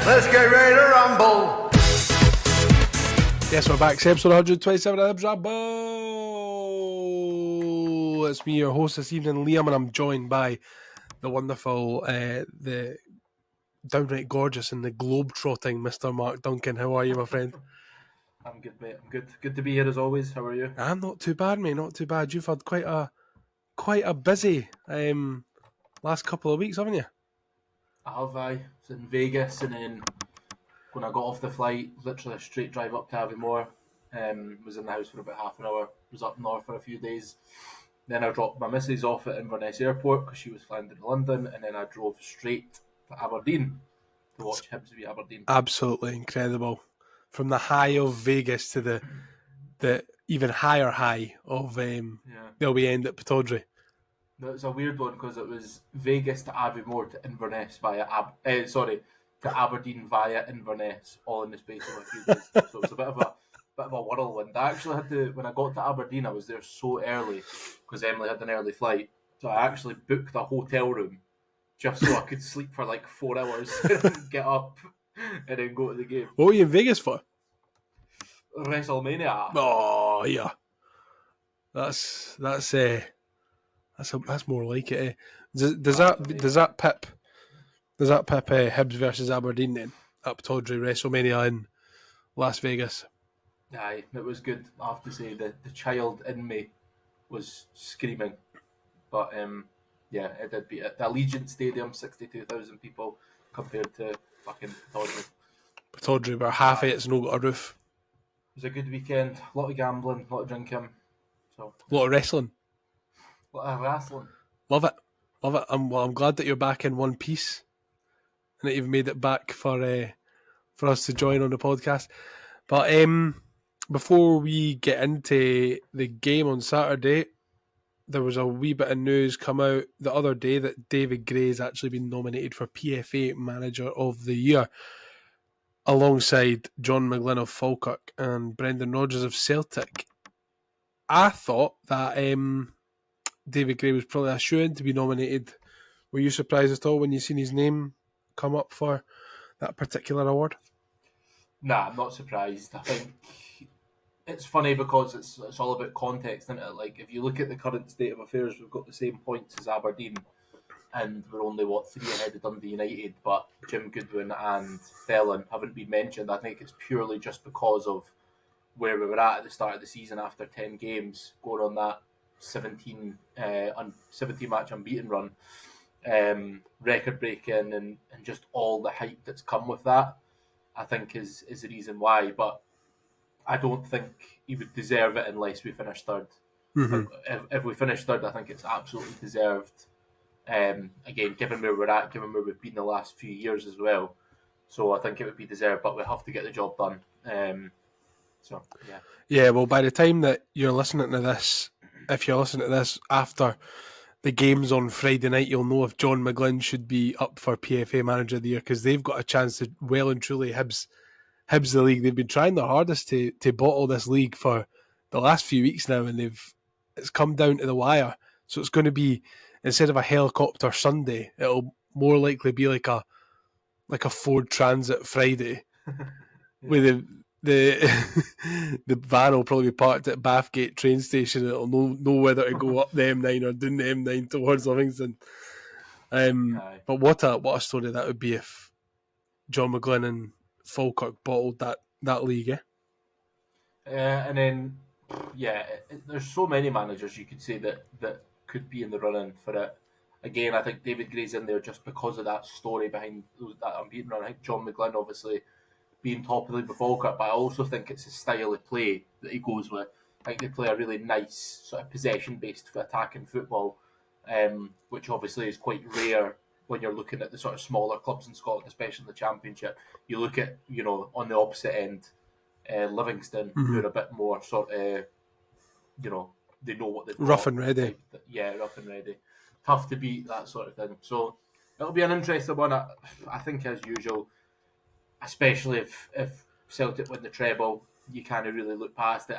Let's get ready to rumble. Yes, we're back. It's episode 127 of Hibs Ramble. It's me, your host this evening, Liam, and I'm joined by the wonderful, the downright gorgeous and the globe-trotting Mr. Marc Duncan. How are you, my friend? I'm good, mate. I'm good. Good to be here as always. How are you? I'm not too bad, mate. Not too bad. You've had quite a busy last couple of weeks, haven't you? I have. I was in Vegas, and then when I got off the flight, literally a straight drive up to Aviemore. Was in the house for about half an hour. Was up north for a few days. Then I dropped my missus off at Inverness Airport because she was flying to London, and then I drove straight to Aberdeen to watch Hibs v Aberdeen. Absolutely incredible. From the high of Vegas to the even higher high of the away end at Pittodrie. It's a weird one because it was Vegas to Aviemore to Inverness via to Aberdeen via Inverness, all in the space of a few days. So it was a bit of a whirlwind. I actually had to, when I got to Aberdeen, I was there so early because Emily had an early flight. So I actually booked a hotel room just so I could sleep for like 4 hours, get up, and then go to the game. What were you in Vegas for? WrestleMania. Oh yeah, that's more like it. Eh? Does that pip Hibs versus Aberdeen then at Pittodrie WrestleMania in Las Vegas? Aye, it was good. I have to say the child in me was screaming, but it did beat it. The Allegiant Stadium, 62,000 people compared to fucking Pittodrie. Pittodrie, where half of it's no got a roof. It was a good weekend. A lot of gambling, a lot of drinking. So a lot of wrestling. A lot of wrestling. Love it. I'm glad that you're back in one piece and that you've made it back for us to join on the podcast. But before we get into the game on Saturday, there was a wee bit of news come out the other day that David Gray's actually been nominated for PFA Manager of the Year, alongside John McGlynn of Falkirk and Brendan Rodgers of Celtic. I thought that David Gray was probably a shoo-in to be nominated. Were you surprised at all when you seen his name come up for that particular award? Nah, I'm not surprised. I think it's funny because it's all about context, isn't it? Like, if you look at the current state of affairs, we've got the same points as Aberdeen, and we're only, 3 ahead of Dundee United, but Jim Goodwin and Fellon haven't been mentioned. I think it's purely just because of where we were at the start of the season after 10 games, going on that 17 match unbeaten run, record breaking, and just all the hype that's come with that, I think is the reason why. But I don't think he would deserve it unless we finish third. Mm-hmm. If we finish third, I think it's absolutely deserved. Again, given where we're at, given where we've been the last few years as well, so I think it would be deserved. But we have to get the job done. Yeah, well, by the time that you're listening to this, if you're listening to this after the games on Friday night, you'll know if John McGlynn should be up for PFA Manager of the Year, because they've got a chance to well and truly Hibs the league. They've been trying their hardest to bottle this league for the last few weeks now, and it's come down to the wire. So it's going to be, instead of a helicopter Sunday, it'll more likely be like a Ford Transit Friday, with the van will probably be parked at Bathgate train station. It'll know whether to go up the M9 or down the M9 towards Livingston. But what a story that would be if John McGlynn and Falkirk bottled that league, eh? And then, there's so many managers you could say that could be in the running for it. Again, I think David Gray's in there just because of that story behind that unbeaten run. I think John McGlynn, obviously, being top of the league with Falkirk, but I also think it's his style of play that he goes with. I think they play a really nice sort of possession-based attacking football, which obviously is quite rare when you're looking at the sort of smaller clubs in Scotland, especially in the Championship. You look at, on the opposite end, Livingston, who are a bit more sort of, they know what they've got. Rough and ready. Rough and ready. Tough to beat, that sort of thing. So it'll be an interesting one, I think, as usual. Especially if Celtic win the treble, you kind of really look past it.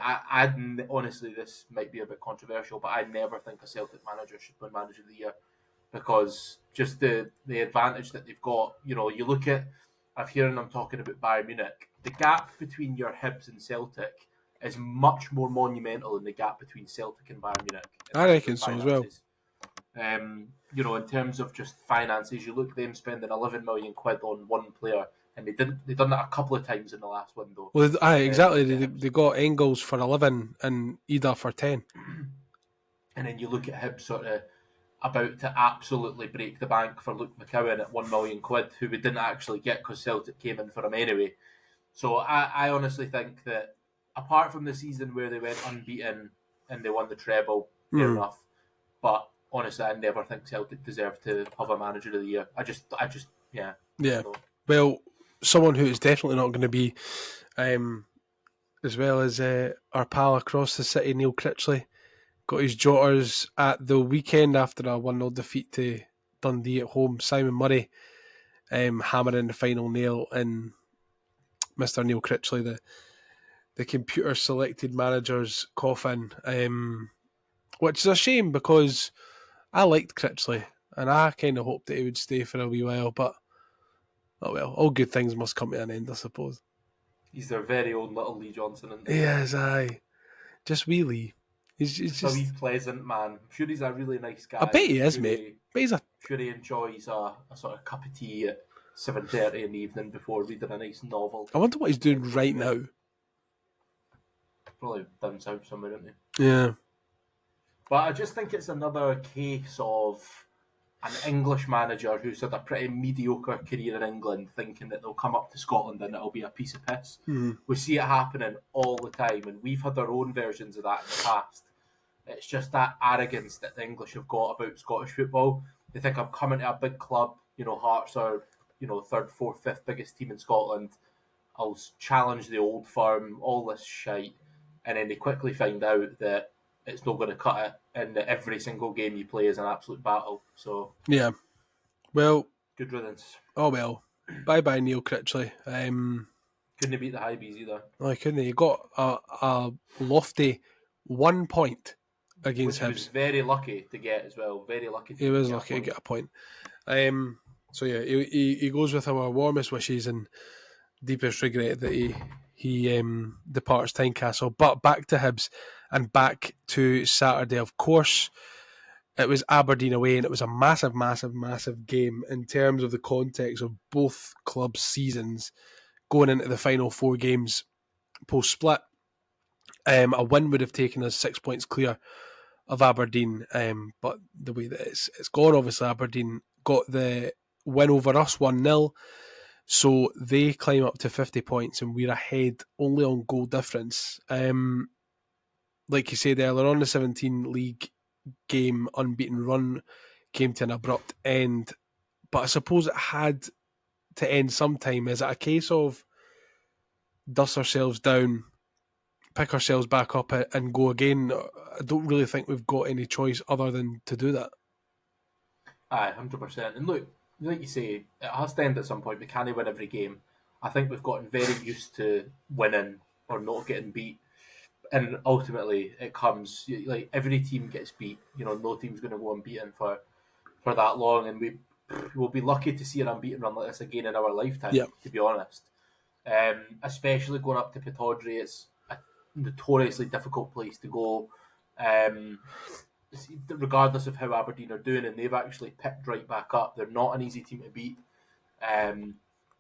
Honestly, this might be a bit controversial, but I never think a Celtic manager should win Manager of the Year, because just the advantage that they've got. You look at of hearing them talking about Bayern Munich, the gap between your Hibs and Celtic is much more monumental than the gap between Celtic and Bayern Munich. I reckon so as well. In terms of just finances, you look at them spending 11 million quid on one player, and they've done that a couple of times in the last window. Well, exactly. They got Engels for 11 and Ida for 10. And then you look at Hibs sort of about to absolutely break the bank for Luke McCowan at 1 million quid, who we didn't actually get because Celtic came in for him anyway. So I honestly think that apart from the season where they went unbeaten and they won the treble, fair enough. But honestly, I never think Celtic deserved to have a manager of the year. I just, yeah. Well, someone who is definitely not going to be, as well as our pal across the city, Neil Critchley, got his jotters at the weekend after a 1-0 defeat to Dundee at home. Simon Murray hammering the final nail in Mr. Neil Critchley, the computer-selected manager's coffin, which is a shame because I liked Critchley and I kind of hoped that he would stay for a wee while, but oh well, all good things must come to an end, I suppose. He's their very own little Lee Johnson. Yes, aye. Just wee Lee. He's just a wee pleasant man. I'm sure he's a really nice guy. I bet he is, mate. I'm sure he enjoys a sort of cup of tea at 7:30 in the evening before reading a nice novel. I wonder what he's doing right now. Probably down south somewhere, isn't he? Yeah. But I just think it's another case of an English manager who's had a pretty mediocre career in England thinking that they'll come up to Scotland and it'll be a piece of piss. Mm-hmm. We see it happening all the time, and we've had our own versions of that in the past. It's just that arrogance that the English have got about Scottish football. They think I'm coming to a big club, Hearts are, third, fourth, fifth biggest team in Scotland. I'll challenge the old firm, all this shite. And then they quickly find out that it's not going to cut it, and that every single game you play is an absolute battle. So yeah, well, good riddance. Oh well, bye bye Neil Critchley. Couldn't beat the Hibs either. No, he couldn't. He got a lofty 1 point against Hibs. He was very lucky to get as well. Very lucky. He was lucky to get a point. So yeah, he goes with our warmest wishes and deepest regret that he departs Tynecastle. But back to Hibs and back to Saturday. Of course, it was Aberdeen away, and it was a massive, massive, massive game in terms of the context of both clubs' seasons going into the final 4 games post-split. A win would have taken us 6 points clear of Aberdeen, but the way that it's gone, obviously Aberdeen got the win over us 1-0, so they climb up to 50 points and we're ahead only on goal difference. Like you said earlier on, the 17 league game unbeaten run came to an abrupt end, but I suppose it had to end sometime. Is it a case of dust ourselves down, pick ourselves back up and go again? I don't really think we've got any choice other than to do that. Aye, 100%. And look, like you say, it has to end at some point. We can't win every game. I think we've gotten very used to winning or not getting beat. And ultimately, it comes, like, every team gets beat. No team's going to go unbeaten for that long. And we will be lucky to see an unbeaten run like this again in our lifetime, to be honest. Especially going up to Pittodrie, it's a notoriously difficult place to go. Regardless of how Aberdeen are doing, and they've actually picked right back up. They're not an easy team to beat.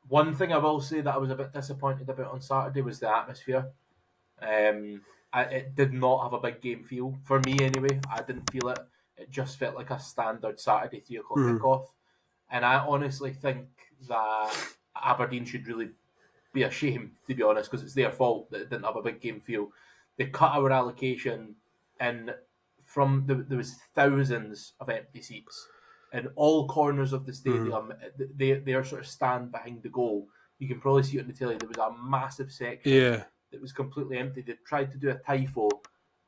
One thing I will say that I was a bit disappointed about on Saturday was the atmosphere. It did not have a big game feel for me anyway. I didn't feel it. It just felt like a standard Saturday 3 o'clock kickoff. And I honestly think that Aberdeen should really be ashamed, to be honest, because it's their fault that it didn't have a big game feel. They cut our allocation, and there was thousands of empty seats in all corners of the stadium. They are sort of stand behind the goal. You can probably see it on the telly. There was a massive section that was completely empty. They tried to do a tifo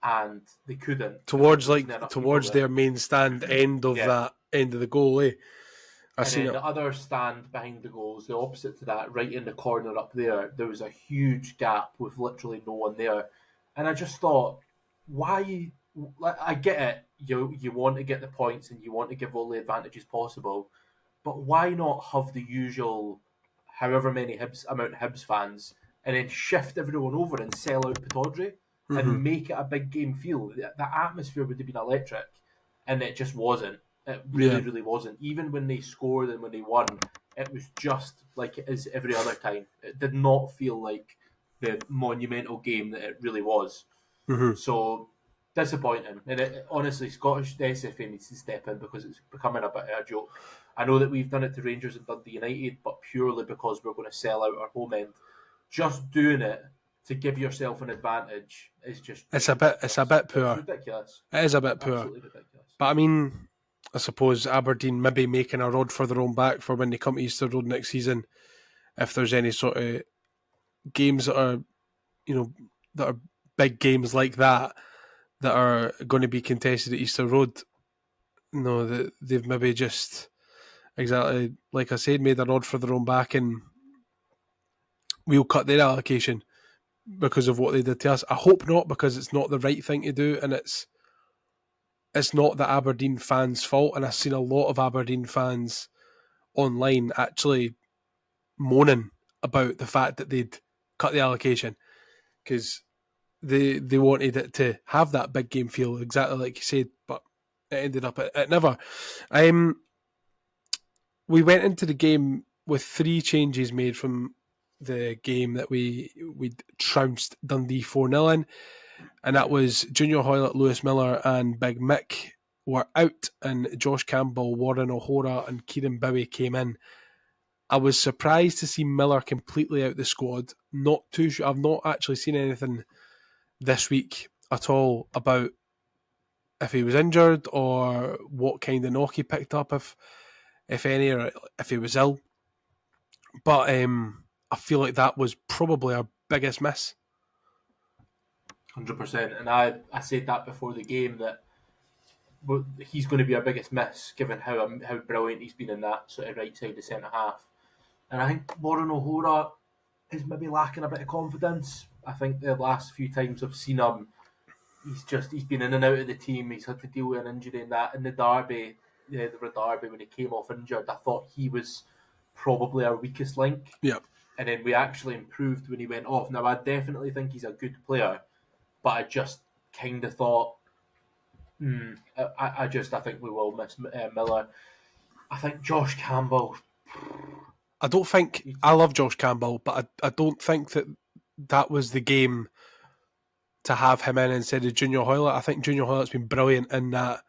and they couldn't. Towards their main stand end of that end of the goal, eh? The other stand behind the goals, the opposite to that, right in the corner up there, there was a huge gap with literally no one there. And I just thought, why? I get it. You want to get the points and you want to give all the advantages possible, but why not have the usual however many Hibs fans, and then shift everyone over and sell out Pittodrie and make it a big game feel. The atmosphere would have been electric, and it just wasn't. It really wasn't. Even when they scored and when they won, it was just like it is every other time. It did not feel like the monumental game that it really was. So disappointing. And honestly, Scottish SFA needs to step in because it's becoming a bit of a joke. I know that we've done it to Rangers and Dundee United, but purely because we're going to sell out our home end. Just doing it to give yourself an advantage is just it's a bit poor. It's ridiculous. It is a bit poor. Absolutely ridiculous. But I mean, I suppose Aberdeen maybe making a rod for their own back for when they come to Easter Road next season. If there's any sort of games that are, that are big games like that are going to be contested at Easter Road, that they've maybe just exactly like I said made a rod for their own back, and we'll cut their allocation because of what they did to us. I hope not, because it's not the right thing to do, and it's not the Aberdeen fans' fault. And I've seen a lot of Aberdeen fans online actually moaning about the fact that they'd cut the allocation because they wanted it to have that big game feel, exactly like you said, but it ended up it never. We went into the game with 3 changes made from the game that we trounced Dundee 4-0 in, and that was Junior Hoylett, Lewis Miller and Big Mick were out, and Josh Campbell, Warren O'Hora and Kieran Bowie came in. I was surprised to see Miller completely out the squad. Not too sure. I've not actually seen anything this week at all about if he was injured or what kind of knock he picked up, if any, or if he was ill. But I feel like that was probably our biggest miss. 100%. And I said that before the game, that he's going to be our biggest miss, given how brilliant he's been in that sort of right side of centre half. And I think Warren O'Hora is maybe lacking a bit of confidence. I think the last few times I've seen him, he's been in and out of the team. He's had to deal with an injury in that. In the Derby, when he came off injured, I thought he was probably our weakest link. Yeah. And then we actually improved when he went off. Now, I definitely think he's a good player, but I just kind of thought, I think we will miss Miller. I think Josh Campbell. I love Josh Campbell, but I don't think that was the game to have him in instead of Junior Hoylett. I think Junior Hoylett's been brilliant in that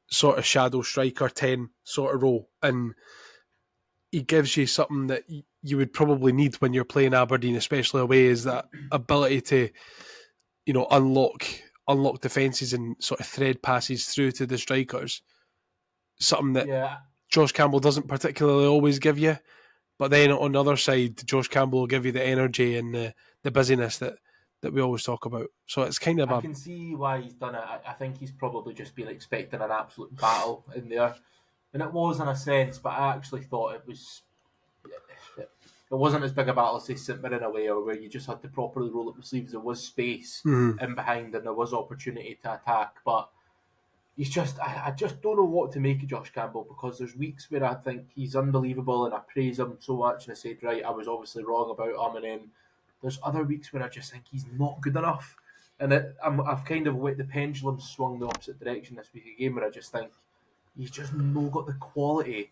sort of shadow striker 10 sort of role, and he gives you something that you would probably need when you're playing Aberdeen, especially away, is that ability to, unlock defences and sort of thread passes through to the strikers. Something that Josh Campbell doesn't particularly always give you. But then on the other side, Josh Campbell will give you the energy and the busyness that we always talk about. So it's kind of I can see why he's done it. I think he's probably just been expecting an absolute battle in there. And it was in a sense, but I actually thought it wasn't as big a battle as, say, St Mirren away, or where you just had to properly roll up the sleeves. There was space in behind and there was opportunity to attack. But he's just, I just don't know what to make of Josh Campbell, because there's weeks where I think he's unbelievable and I praise him so much and I said, right, I was obviously wrong about him. And then there's other weeks where I just think he's not good enough. And I've kind of the pendulum swung the opposite direction this week again, where I just think he's just not got the quality.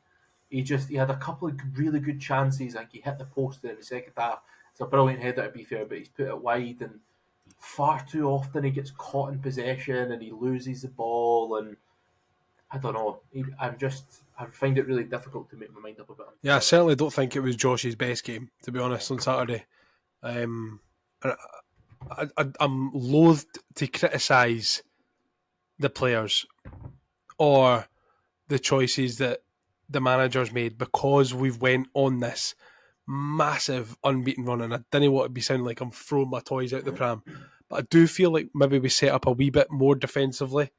He had a couple of really good chances. I think he hit the post in the second half. It's a brilliant header, to be fair, but he's put it wide, and far too often he gets caught in possession and he loses the ball, and I don't know. I find it really difficult to make my mind up about him. Yeah, I certainly don't think it was Josh's best game, to be honest, on Saturday. I'm loath to criticise the players or the choices that the manager's made, because we've went on this massive unbeaten run, and I didn't want to be sounding like I'm throwing my toys out the pram, but I do feel like maybe we set up a wee bit more defensively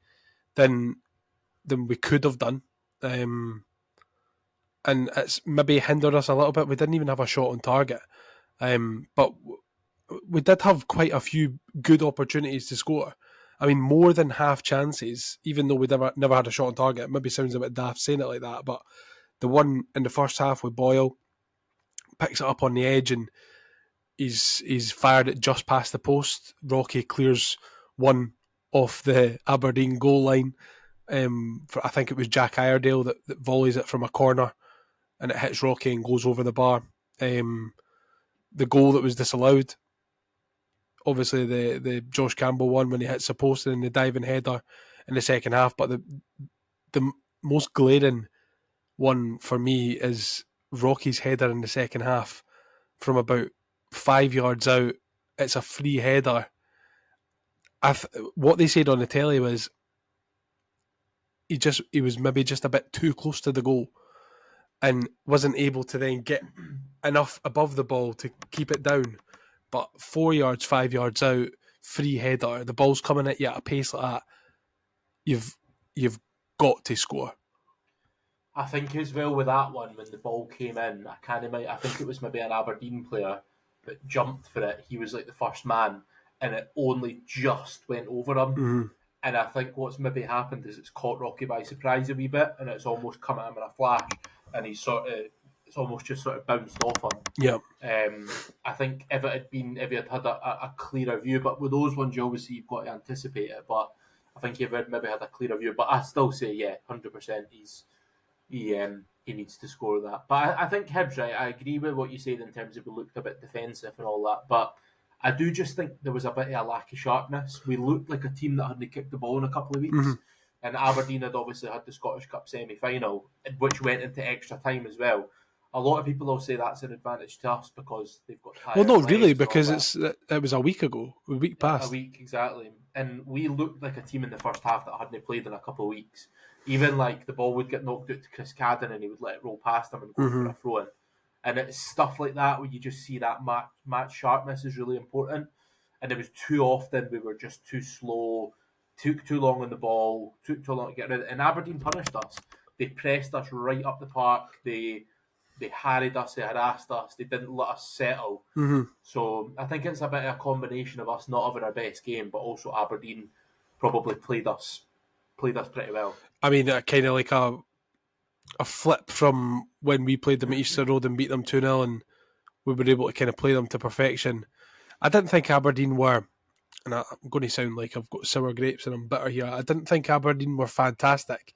than we could have done, and it's maybe hindered us a little bit. We didn't even have a shot on target, but we did have quite a few good opportunities to score. I mean, more than half chances, even though we never had a shot on target. It maybe sounds a bit daft saying it like that, but the one in the first half with Boyle, picks it up on the edge and he's fired it just past the post. Rocky clears one off the Aberdeen goal line. I think it was Jack Iredale that volleys it from a corner and it hits Rocky and goes over the bar. The goal that was disallowed, obviously the Josh Campbell one when he hits the post and the diving header in the second half, but the most glaring one for me is Rocky's header in the second half from about 5 yards out. It's a free header. What they said on the telly was he was maybe just a bit too close to the goal and wasn't able to then get enough above the ball to keep it down. But 4 yards, 5 yards out, free header, the ball's coming at you at a pace like that, you've got to score. I think as well with that one, when the ball came in, I think it was maybe an Aberdeen player that jumped for it. He was like the first man, and it only just went over him. Mm-hmm. And I think what's maybe happened is it's caught Rocky by surprise a wee bit, and it's almost come at him in a flash, and it's almost just sort of bounced off him. Yeah. I think if he had had a clearer view, but with those ones, you've got to anticipate it. But I think if he maybe had a clearer view, but I still say 100%. He needs to score that. But I think Hibs, right, I agree with what you said in terms of we looked a bit defensive and all that, but I do just think there was a bit of a lack of sharpness. We looked like a team that hadn't kicked the ball in a couple of weeks. Mm-hmm. And Aberdeen had obviously had the Scottish Cup semi-final, which went into extra time as well. A lot of people will say that's an advantage to us because they've got tired. Well, not really, because it was a week ago, a week past. A week, exactly. And we looked like a team in the first half that hadn't played in a couple of weeks. Even like the ball would get knocked out to Chris Cadden and he would let it roll past him and go for a throw-in. And it's stuff like that where you just see that match sharpness is really important. And it was too often we were just too slow, took too long on the ball, took too long to get rid of it. And Aberdeen punished us. They pressed us right up the park. They harried us, they harassed us, they didn't let us settle. Mm-hmm. So I think it's a bit of a combination of us not having our best game, but also Aberdeen probably played us pretty well. I mean, kind of like a flip from when we played them at Easter Road and beat them 2-0 and we were able to kind of play them to perfection. I didn't think Aberdeen were, and I'm going to sound like I've got sour grapes and I'm bitter here, I didn't think Aberdeen were fantastic.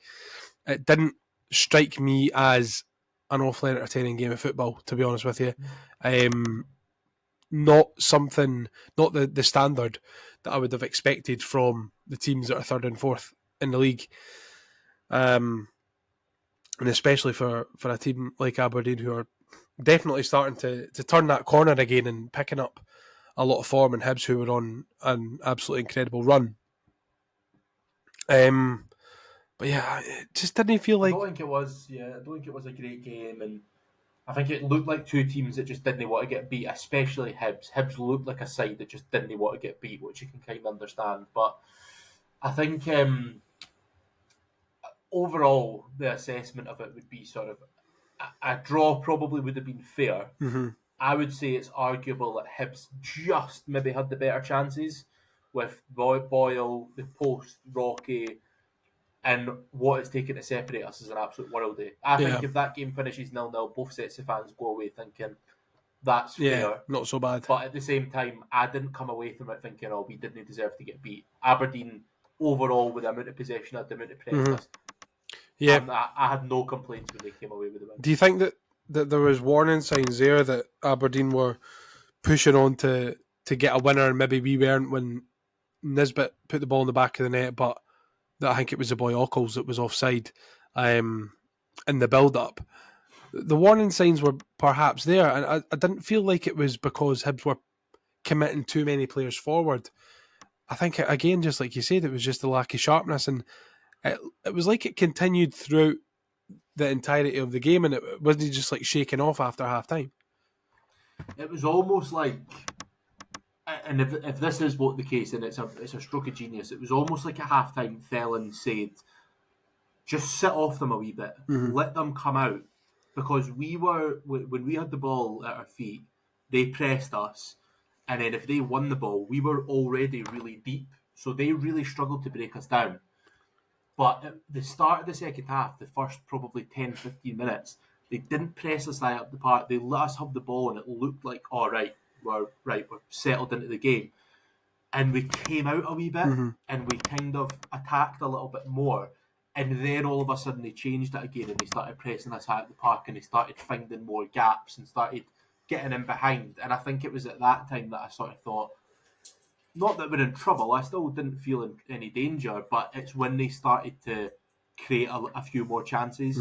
It didn't strike me as an awfully entertaining game of football, to be honest with you. Not the standard that I would have expected from the teams that are third and fourth in the league. And especially for a team like Aberdeen who are definitely starting to turn that corner again and picking up a lot of form, and Hibs who were on an absolutely incredible run. But yeah, it just didn't feel like... I don't think it was a great game, and I think it looked like two teams that just didn't want to get beat, especially Hibs. Hibs looked like a side that just didn't want to get beat, which you can kind of understand. But I think overall, the assessment of it would be sort of a draw probably would have been fair. Mm-hmm. I would say it's arguable that Hibs just maybe had the better chances with Boyle, the post, Rocky, and what it's taken to separate us is an absolute worldie. I think if that game finishes 0-0, both sets of fans go away thinking that's fair. Not so bad. But at the same time, I didn't come away from it thinking, we didn't deserve to get beat. Aberdeen, overall, with the amount of possession, the amount of press us, I had no complaints when they came away with the win. Do you think that there was warning signs there that Aberdeen were pushing on to get a winner and maybe we weren't when Nisbet put the ball in the back of the net, but I think it was the boy Ockles that was offside in the build-up. The warning signs were perhaps there, and I didn't feel like it was because Hibs were committing too many players forward. I think, again, just like you said, it was just the lack of sharpness, and it was like it continued throughout the entirety of the game, and it wasn't just like shaking off after half-time. It was almost like... And if this is what the case, and it's a stroke of genius, it was almost like a halftime Fellon said, just sit off them a wee bit, let them come out, because when we had the ball at our feet, they pressed us, and then if they won the ball, we were already really deep, so they really struggled to break us down. But at the start of the second half, the first probably 10-15 minutes, They didn't press us high up the park. They let us have the ball, and it looked like, all right, we're settled into the game. And we came out a wee bit, and we kind of attacked a little bit more. And then all of a sudden they changed it again, and they started pressing us high up the park, and they started finding more gaps and started getting in behind. And I think it was at that time that I sort of thought, not that we're in trouble, I still didn't feel in any danger, but it's when they started to create a few more chances.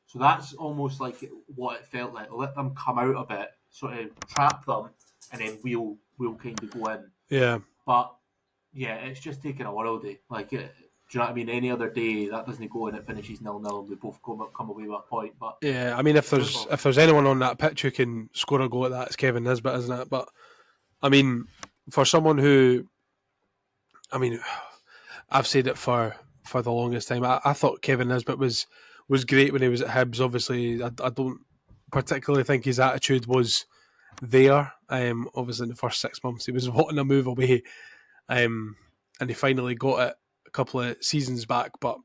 So that's almost like what it felt like. Let them come out a bit, sort of trap them, and then we'll kind of go in. Yeah. But yeah, it's just taking a world. Like, do you know what I mean? Any other day that doesn't go and it finishes 0-0, and we both come away with a point. But yeah, I mean, if there's anyone on that pitch who can score a goal at that, it's Kevin Nisbet, isn't it? But I mean, for someone who, I mean, I've said it for the longest time. I thought Kevin Nisbet was great when he was at Hibs. Obviously, I don't particularly think his attitude was there. Obviously, in the first 6 months, he was wanting to move away, and he finally got it a couple of seasons back. But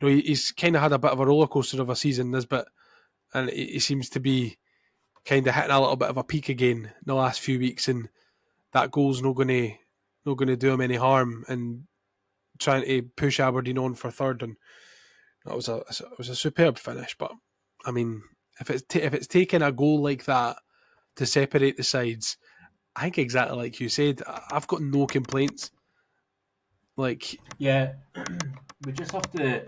he's kind of had a bit of a roller coaster of a season, Nisbet, and he seems to be kind of hitting a little bit of a peak again in the last few weeks, and that goal's not going to do him any harm, and trying to push Aberdeen on for third, and that was a superb finish. But I mean, if it's taking a goal like that to separate the sides, I think exactly like you said, I've got no complaints. Like, yeah, we just have to.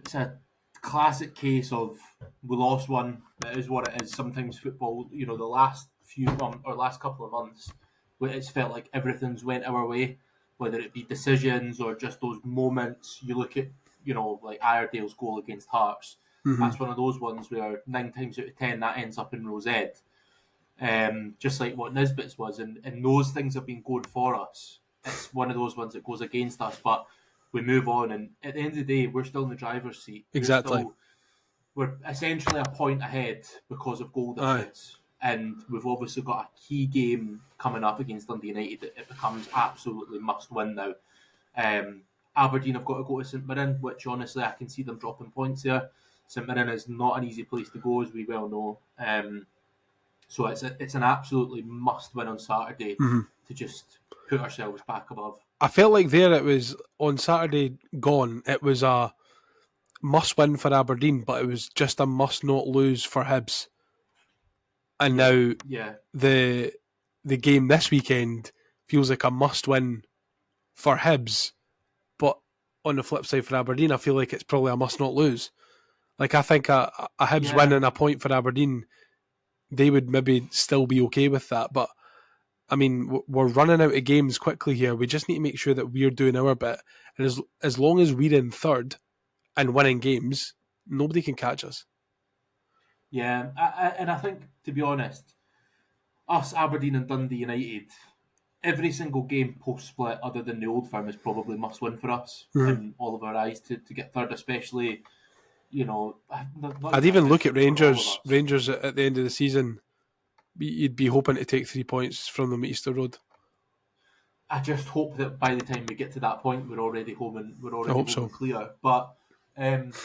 It's a classic case of we lost one. That is what it is. Sometimes football, the last few months or last couple of months, it's felt like everything's went our way, whether it be decisions or just those moments. You look at, like Iredale's goal against Hearts. That's one of those ones where 9 times out of 10 that ends up in Rosette. Just like what Nisbet's was, and those things have been going for us. It's one of those ones that goes against us, but we move on, and at the end of the day, we're still in the driver's seat. Exactly. We're essentially a point ahead because of goal difference. And we've obviously got a key game coming up against Dundee United that it becomes absolutely must win now. Aberdeen have got to go to St Mirren, which honestly I can see them dropping points there. St Mirren is not an easy place to go, as we well know. So it's an absolutely must win on Saturday to just put ourselves back above. I felt like it was on Saturday gone. It was a must win for Aberdeen, but it was just a must not lose for Hibs. And now the game this weekend feels like a must win for Hibs, but on the flip side for Aberdeen, I feel like it's probably a must not lose. Like, I think a Hibs win and a point for Aberdeen, they would maybe still be okay with that. But I mean, we're running out of games quickly here. We just need to make sure that we're doing our bit, and as long as we're in third and winning games, nobody can catch us. Yeah, and I think, to be honest, us, Aberdeen and Dundee United, every single game post-split other than the Old Firm is probably must-win for us in all of our eyes to get third, especially, I'd even look at Rangers. Rangers at the end of the season, you'd be hoping to take 3 points from them at Easter Road. I just hope that by the time we get to that point, we're already home and clear. But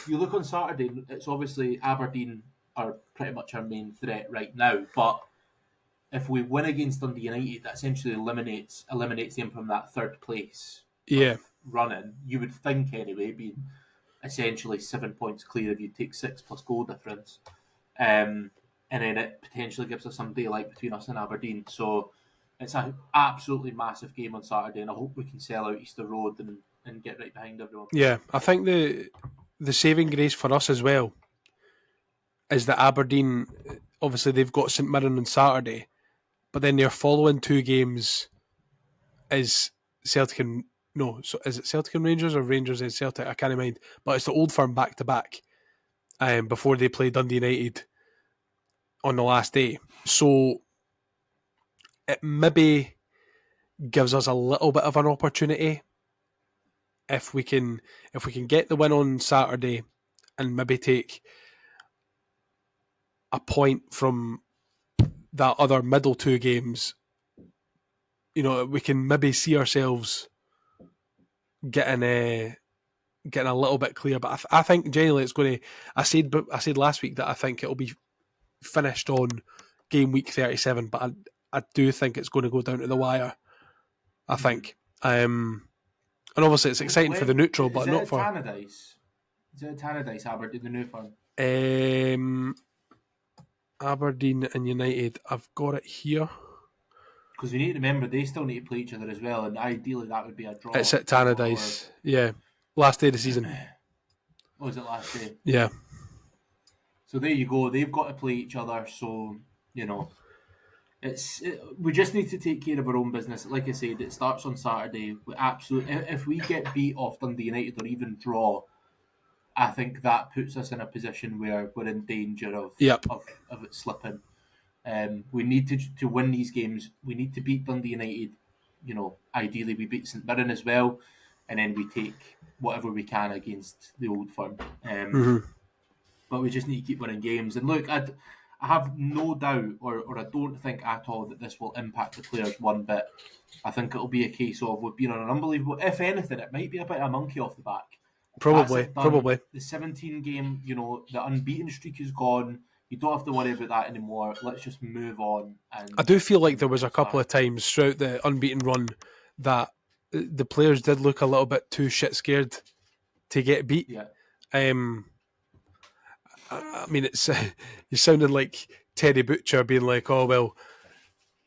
you look on Saturday, it's obviously Aberdeen are pretty much our main threat right now. But if we win against Dundee United, that essentially eliminates them from that third place running. You would think anyway, being essentially 7 points clear if you take 6 plus goal difference. And then it potentially gives us some daylight between us and Aberdeen. So it's an absolutely massive game on Saturday, and I hope we can sell out Easter Road and get right behind everyone. Yeah, I think the saving grace for us as well is that Aberdeen, obviously they've got St Mirren on Saturday, but then their following 2 games is Celtic and... No, so is it Celtic and Rangers or Rangers and Celtic? I can't mind. But it's the Old Firm back-to-back before they play Dundee United on the last day. So it maybe gives us a little bit of an opportunity if we can get the win on Saturday and maybe take a point from that other middle 2 games. We can maybe see ourselves getting getting a little bit clear. But I think genuinely it's going to. I said last week that I think it'll be finished on game week 37, but I do think it's going to go down to the wire. I think. And obviously it's exciting for the neutral, but not for. Tannadice? Is it Tannadice Aberdeen, the new firm? Aberdeen and United. I've got it here. Because we need to remember they still need to play each other as well, and ideally that would be a draw. It's at Tannadice. Yeah. Last day of the season. Oh, is it last day? Yeah. So there you go. They've got to play each other. So, we just need to take care of our own business. Like I said, it starts on Saturday. If we get beat off Dundee United or even draw, I think that puts us in a position where we're in danger of it slipping. We need to win these games. We need to beat Dundee United. Ideally we beat St Mirren as well, and then we take whatever we can against the Old Firm. But we just need to keep winning games. And look, I have no doubt, or I don't think at all that this will impact the players one bit. I think it'll be a case of we've been on an unbelievable. If anything, it might be a bit of a monkey off the back. Probably. The 17 game, the unbeaten streak is gone. You don't have to worry about that anymore. Let's just move on. And I do feel like there was a couple of times throughout the unbeaten run that the players did look a little bit too shit scared to get beat. Yeah. I mean, it's you sounded like Teddy Butcher being like, "Oh well,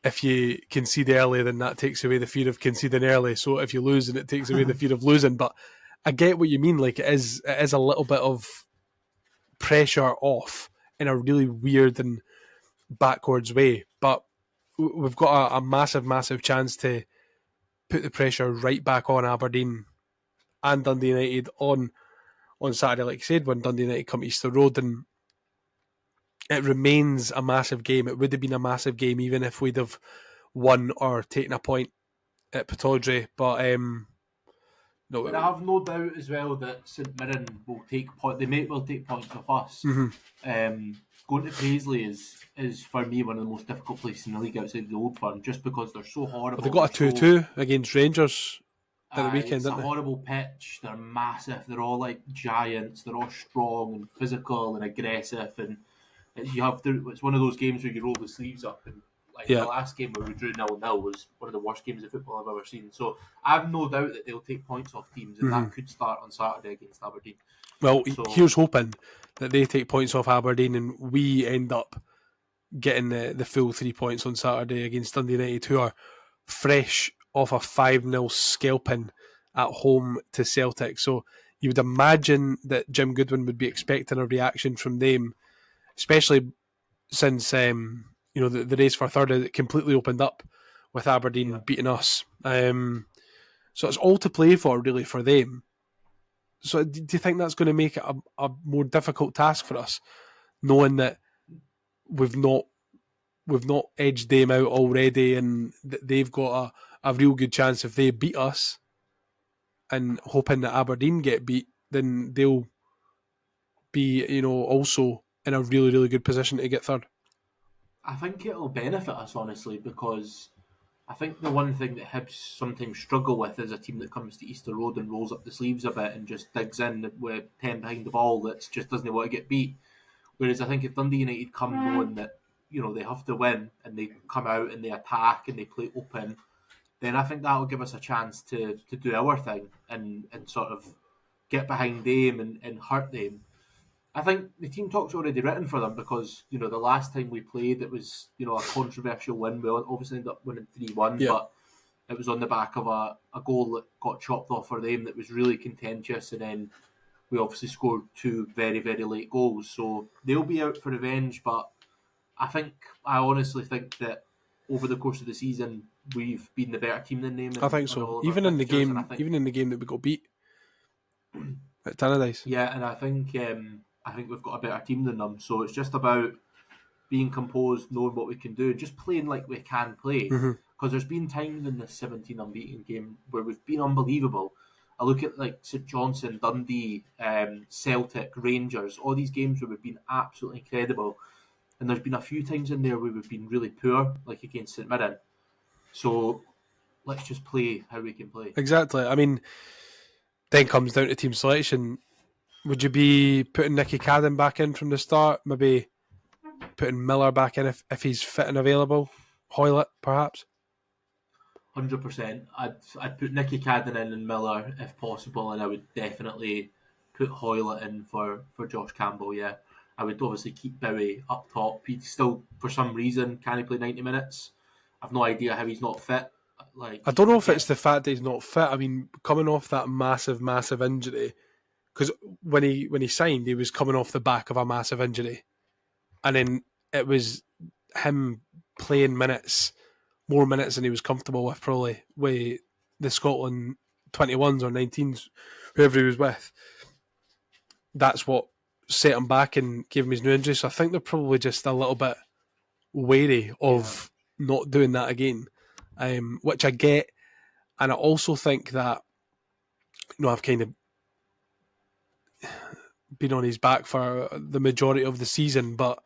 if you concede early, then that takes away the fear of conceding early. So if you lose, then it takes away the fear of losing." But I get what you mean. Like it is a little bit of pressure off in a really weird and backwards way. But we've got a massive, massive chance to put the pressure right back on Aberdeen and Dundee United on Saturday, like you said, when Dundee United come to Easter Road, and it remains a massive game. It would have been a massive game even if we'd have won or taken a point at Pittodrie. But no, and I have no doubt as well that St Mirren will take take points off us. Going to Paisley is for me one of the most difficult places in the league outside the Old Firm, just because they're so horrible. Well, they got a 2-2 against Rangers at the weekend, it's didn't they? It's a horrible pitch. They're massive. They're all like giants. They're all strong and physical and aggressive. And it's one of those games where you roll the sleeves up. And the last game where we drew 0-0 was one of the worst games of football I've ever seen. So I have no doubt that they'll take points off teams, and that could start on Saturday against Aberdeen. Well, here's hoping that they take points off Aberdeen and we end up getting the full 3 points on Saturday against Dundee United, who are fresh off a 5-0 scalping at home to Celtic. So you would imagine that Jim Goodwin would be expecting a reaction from them, especially since the race for third completely opened up with Aberdeen beating us. So it's all to play for, really, for them. So do you think that's going to make it a more difficult task for us, knowing that we've not edged them out already, and that they've got a real good chance if they beat us, and hoping that Aberdeen get beat, then they'll be also in a really, really good position to get third? I think it'll benefit us, honestly, because I think the one thing that Hibs sometimes struggle with is a team that comes to Easter Road and rolls up the sleeves a bit and just digs in with 10 behind the ball that just doesn't want to get beat. Whereas I think if Dundee United come knowing that they have to win, and they come out and they attack and they play open, then I think that'll give us a chance to do our thing and sort of get behind them and hurt them. I think the team talk's already written for them, because the last time we played, it was a controversial win. We obviously ended up winning 3-1, but it was on the back of a goal that got chopped off for them that was really contentious, and then we obviously scored 2 very, very late goals. So they'll be out for revenge, but I honestly think that over the course of the season, we've been the better team than them. I think so. Even in the game that we got beat at Tannadice. Yeah, and I think we've got a better team than them. So it's just about being composed, knowing what we can do, and just playing like we can play. Because there's been times in this 17 unbeaten game where we've been unbelievable. I look at like St Johnstone, Dundee, Celtic, Rangers, all these games where we've been absolutely incredible. And there's been a few times in there where we've been really poor, like against St Mirren. So let's just play how we can play. Exactly. I mean, then comes down to team selection. Would you be putting Nicky Cadden back in from the start? Maybe putting Miller back in if he's fit and available? Hoylett, perhaps? 100%. I'd put Nicky Cadden in and Miller if possible, and I would definitely put Hoylett in for Josh Campbell. Yeah, I would obviously keep Bowie up top. He still, for some reason, can he play 90 minutes? I've no idea how he's not fit. I don't know if it's the fact that he's not fit. I mean, coming off that massive injury, because when he signed, he was coming off the back of a massive injury, and then it was him playing more minutes than he was comfortable with, probably with the Scotland 21s or 19s, whoever he was with. That's what set him back and gave him his new injury. So I think they're probably just a little bit wary of not doing that again, which I get. And I also think that, I've kind of been on his back for the majority of the season, but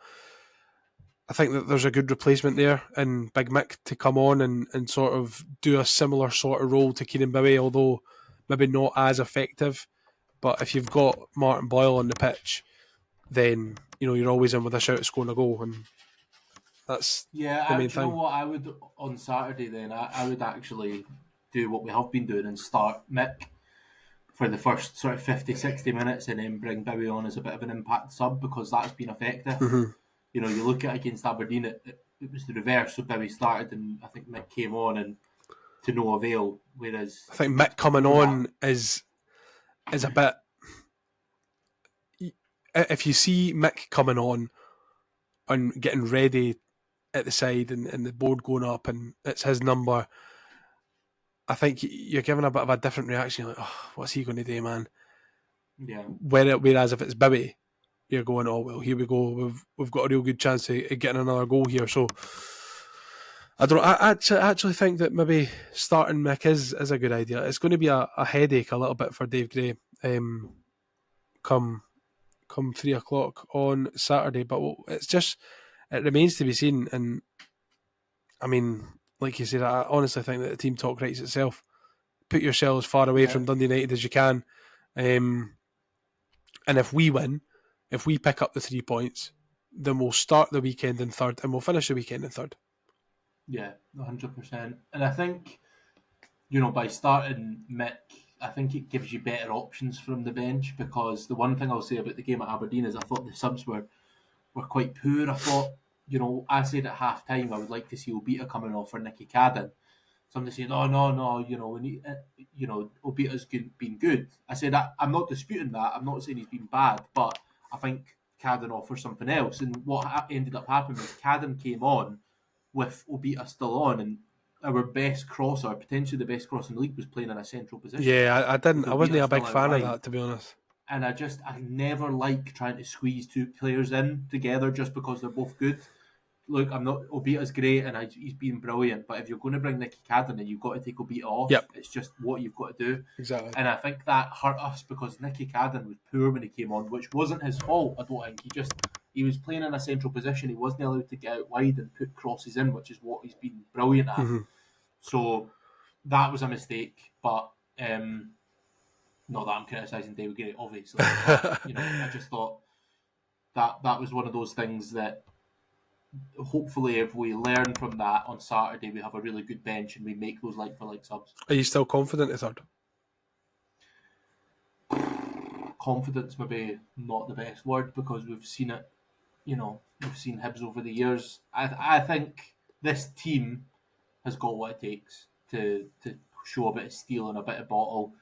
I think that there's a good replacement there in Big Mick to come on and sort of do a similar sort of role to Kieran Bowie, although maybe not as effective. But if you've got Martin Boyle on the pitch, then you're always in with a shout of scoring a goal, and that's the main thing. You know what I would on Saturday then? I would actually do what we have been doing and start Mick for the first sort of 50, 60 minutes and then bring Bowie on as a bit of an impact sub, because that's been effective. Mm-hmm. You look at against Aberdeen, it was the reverse. So Bowie started and I think Mick came on and to no avail. Whereas I think Mick coming on is a bit. If you see Mick coming on and getting ready at the side and the board going up and it's his number, I think you're giving a bit of a different reaction. You're like, oh, what's he going to do, man? Yeah. Whereas if it's Bowie, you're going, oh well, here we go. We've got a real good chance of getting another goal here. So I don't know. I actually think that maybe starting Mick is a good idea. It's going to be a headache a little bit for Dave Gray come 3 o'clock on Saturday, but it remains to be seen. And I mean, like you said, I honestly think that the team talk writes itself. Put yourselves as far away from Dundee United as you can, and if we win, if we pick up the 3 points, then we'll start the weekend in third and we'll finish the weekend in third. Yeah, 100%. And I think, by starting Mick, I think it gives you better options from the bench, because the one thing I'll say about the game at Aberdeen is I thought the subs were quite poor. I thought, I said at half time I would like to see Obita coming off for Nicky Cadden. Somebody saying, no, we need, Obita's been good. I said, I'm not disputing that. I'm not saying he's been bad, but I think Cadden offers something else. And what ended up happening was Cadden came on with Obita still on, and our best crosser, potentially the best crosser in the league, was playing in a central position. Yeah, I wasn't a big fan of that, to be honest. And I never like trying to squeeze two players in together just because they're both good. Look, Obita's great and he's been brilliant, but if you're going to bring Nicky Cadden, then you've got to take Obita off. Yep. It's just what you've got to do. Exactly. And I think that hurt us because Nicky Cadden was poor when he came on, which wasn't his fault, I don't think. He was playing in a central position. He wasn't allowed to get out wide and put crosses in, which is what he's been brilliant at. Mm-hmm. So that was a mistake, but not that I'm criticising David Gray, obviously. But, I just thought that was one of those things that hopefully if we learn from that on Saturday, we have a really good bench and we make those like-for-like subs. Are you still confident in third? Confidence maybe not the best word, because we've seen it, we've seen Hibs over the years. I think this team has got what it takes to show a bit of steel and a bit of bottle.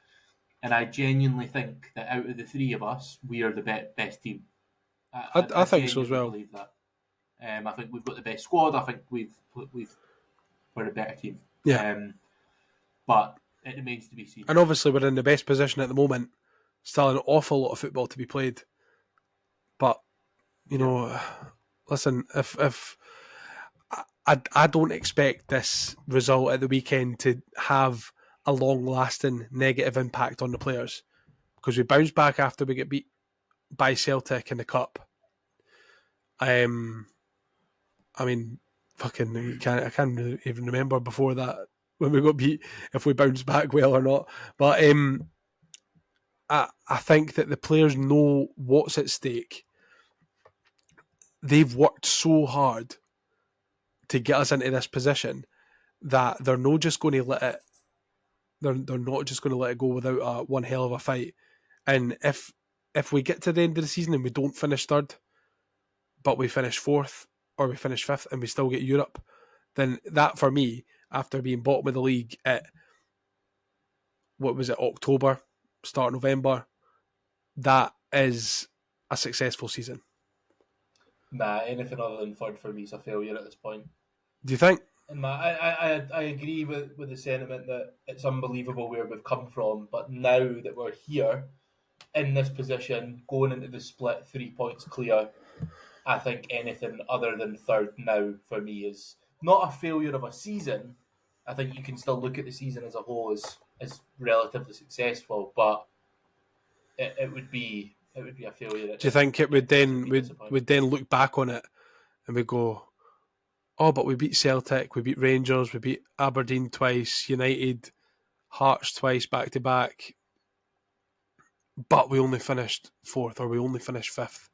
And I genuinely think that out of the three of us, we are the best team. I think so as well. I believe that. I think we've got the best squad. I think we're a better team. Yeah. But it remains to be seen. And obviously we're in the best position at the moment. Still an awful lot of football to be played. But, listen, if I don't expect this result at the weekend to have a long-lasting negative impact on the players, because we bounced back after we get beat by Celtic in the Cup. I mean, I can't really even remember before that when we got beat if we bounced back well or not. But I think that the players know what's at stake. They've worked so hard to get us into this position that they're not just going to let it. They're not just going to let it go without one hell of a fight. And if we get to the end of the season and we don't finish third, but we finish fourth or we finish fifth and we still get Europe, then that for me, after being bottom of the league at October, start of November, that is a successful season. Nah, anything other than third for me is a failure at this point. Do you think? And I agree with the sentiment that it's unbelievable where we've come from, but now that we're here in this position, going into the split 3 points clear, I think anything other than third now for me is not a failure of a season. I think you can still look at the season as a whole as relatively successful, but it would be a failure. Do you think it would then would then look back on it and we go, oh, but we beat Celtic, we beat Rangers, we beat Aberdeen twice, United, Hearts twice back to back, but we only finished fourth or we only finished fifth?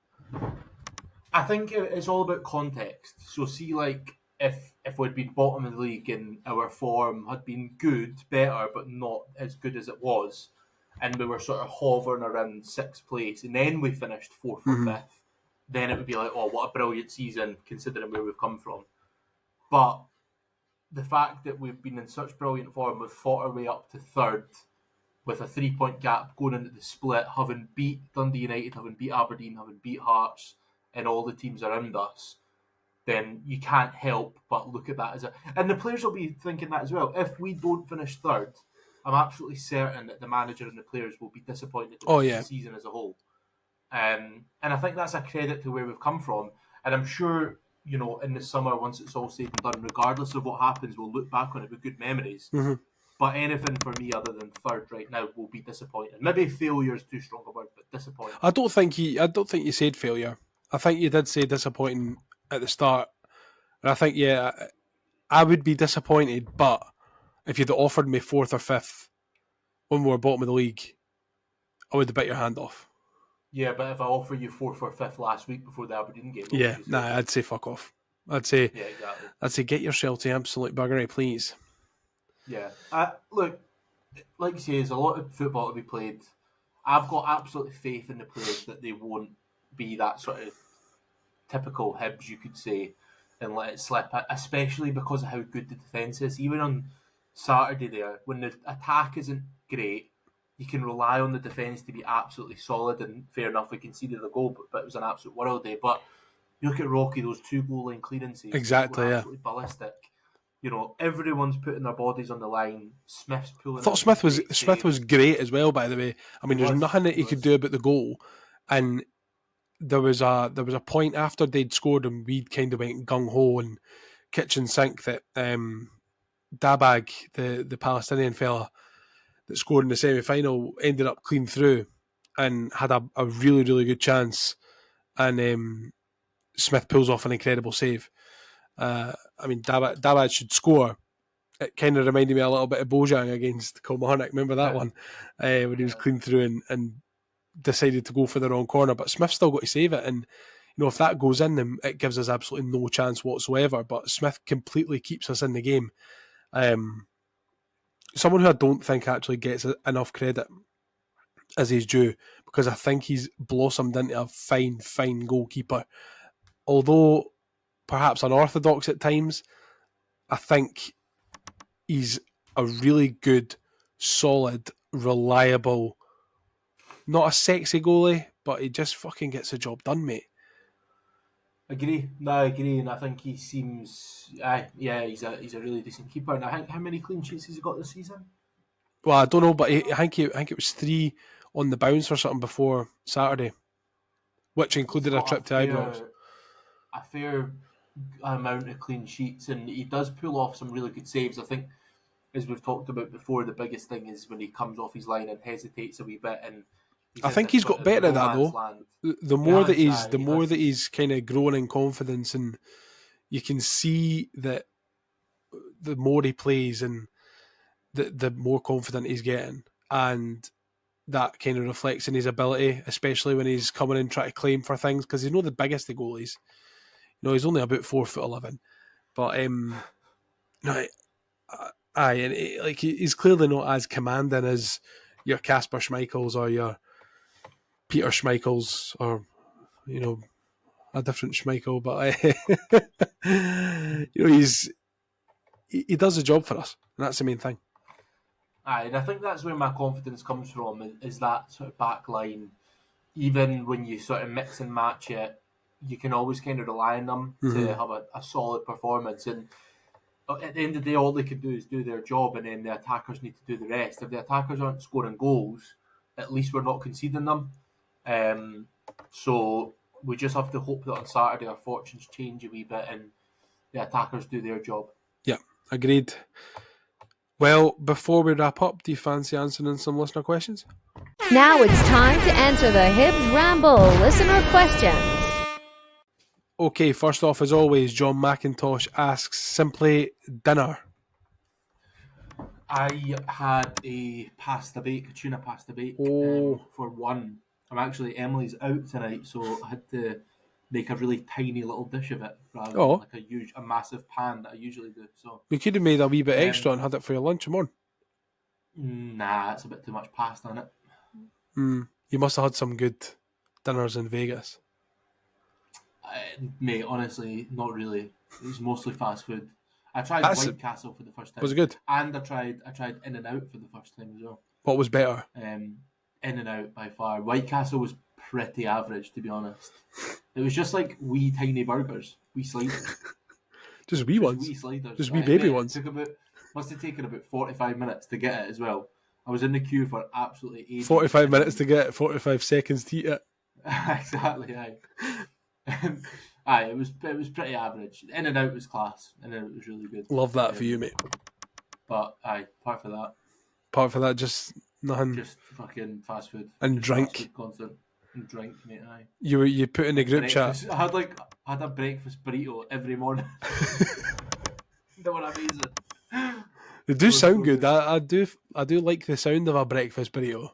I think it's all about context. So see, like, if we'd been bottom of the league and our form had been good, better, but not as good as it was, and we were sort of hovering around sixth place, and then we finished fourth or fifth, then it would be like, oh, what a brilliant season considering where we've come from. But the fact that we've been in such brilliant form, we've fought our way up to third with a 3 point gap going into the split, having beat Dundee United, having beat Aberdeen, having beat Hearts, and all the teams around us, then you can't help but look at that as a... And the players will be thinking that as well. If we don't finish third, I'm absolutely certain that the manager and the players will be disappointed with the season as a whole. And I think that's a credit to where we've come from. And I'm sure, you know, in the summer, once it's all said and done, regardless of what happens, we'll look back on it with good memories. But anything for me other than third right now will be disappointing. Maybe failure is too strong a word, but disappointing. I don't think you said failure. I think you did say disappointing at the start. And I think, I would be disappointed, but if you'd offered me fourth or fifth when we were bottom of the league, I would have bit your hand off. Yeah, but if I offer you fourth or fifth last week before the Aberdeen game... I'd say fuck off. I'd say, yeah, exactly. I'd say get yourself to absolute buggery, please. Yeah. Look, like you say, there's a lot of football to be played. I've got absolute faith in the players that they won't be that sort of typical Hibs, you could say, and let it slip, especially because of how good the defence is. Even on Saturday there, when the attack isn't great, you can rely on the defence to be absolutely solid, and fair enough, we conceded the goal, but it was an absolute world day. But you look at Rocky, those 2 goal line clearances, exactly, were absolutely ballistic. You know, everyone's putting their bodies on the line. Smith's pulling. I thought Smith was great as well, by the way. I mean, there's nothing that he could do about the goal, and there was a point after they'd scored and we'd kind of went gung ho and kitchen sink that Dabag, the Palestinian fella that scored in the semi-final, ended up clean through and had a really, really good chance, and Smith pulls off an incredible save. I mean, Dabag should score. It kind of reminded me a little bit of Bojang against Kilmarnock. Remember that one? When he was clean through and decided to go for the wrong corner, but Smith still got to save it. And, you know, if that goes in, then it gives us absolutely no chance whatsoever. But Smith completely keeps us in the game. Someone who I don't think actually gets enough credit as he's due, because I think he's blossomed into a fine goalkeeper. Although perhaps unorthodox at times, I think he's a really good, solid, reliable, not a sexy goalie, but he just fucking gets the job done, mate. I agree, and I think he seems, he's a really decent keeper. And I think, how many clean sheets has he got this season? Well, I don't know, but I think it was 3 on the bounce or something before Saturday, which included a trip to Ibrox. A fair amount of clean sheets, and he does pull off some really good saves. I think, as we've talked about before, the biggest thing is when he comes off his line and hesitates a wee bit, and I think he's got better at that though. Land. The more that he's kind of growing in confidence, and you can see that the more he plays and the more confident he's getting, and that kind of reflects in his ability, especially when he's coming in trying to claim for things, because he's not the biggest of goalies. He's only about 4'11", but no, aye, and he's clearly not as commanding as your Casper Schmeichels or your Peter Schmeichels or a different Schmeichel, but he does the job for us, and that's the main thing. Aye, and I think that's where my confidence comes from, is that sort of back line. Even when you sort of mix and match it, you can always kind of rely on them to have a solid performance. And at the end of the day, all they can do is do their job, and then the attackers need to do the rest. If the attackers aren't scoring goals, at least we're not conceding them. So we just have to hope that on Saturday our fortunes change a wee bit and the attackers do their job. Yeah, agreed. Well, before we wrap up, do you fancy answering some listener questions? Now it's time to answer the Hibs Ramble listener questions. Okay, first off, as always, John McIntosh asks, simply dinner. I had a tuna pasta bake for one. Emily's out tonight, so I had to make a really tiny little dish of it rather than like a massive pan that I usually do. So we could have made a wee bit extra and had it for your lunch tomorrow. Nah, it's a bit too much pasta in it. You must have had some good dinners in Vegas. Mate, honestly, not really. It was mostly fast food. I tried White Castle for the first time. Was it good? And I tried In-N-Out for the first time as well. What was better? In-N-Out by far. White Castle was pretty average, to be honest. It was just like wee tiny burgers, wee sliders. Just wee ones? Wee sliders. Just wee baby ones? Must have taken about 45 minutes to get it as well. I was in the queue for absolutely ages. 45 minutes to get it, 45 seconds to eat it. Exactly, aye. Aye, it was pretty average. In-N-Out was class, and it was really good. Love that for you, mate. But aye, apart from that, just nothing. Just fucking fast food and drink. Constant and drink, mate. Aye. You put in the group chat. I had a breakfast burrito every morning. They were amazing. They do sound good. I do like the sound of a breakfast burrito.